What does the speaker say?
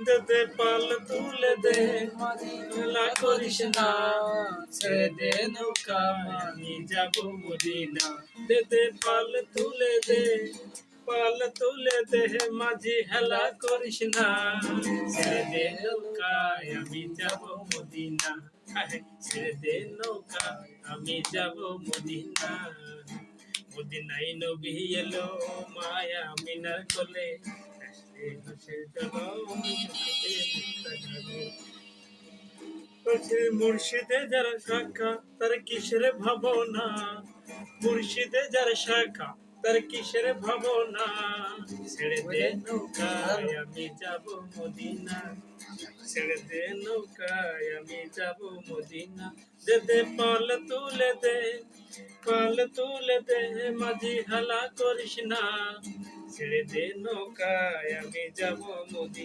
দে দে পাল তুলে দে, হেলা করিস না, ছেড়ে দে নৌকা আমি যাব মদিনা। দে দে পাল তুলে দে, পাল তুলে দে মাঝি হেলা করিস না, ছেড়ে দে নৌকায় আমি যাব মদিনা। ছেড়ে দে নৌকা আমি যাব মদিনা। মদিনায় নবী এলো মায়া মিনার কোলে, হাসতে হাসে জনম চোখেতে মুক্তা ঝরে। বলছে মুর্শিদে যার শাখা তার কিসের ভাবনা, মুর্শিদে যার শাখা তার কিসের ভাবনা। ছেড়ে দে নৌকায় আমি যাব মদিনা, ছেড়ে দে নৌকায় আমি যাব মদিনা। দে দে পাল তুলে দে, পাল তুলে দে মাঝি হালা করিস না, ছেড়ে দে নৌকায় আমি যাব মদিনা।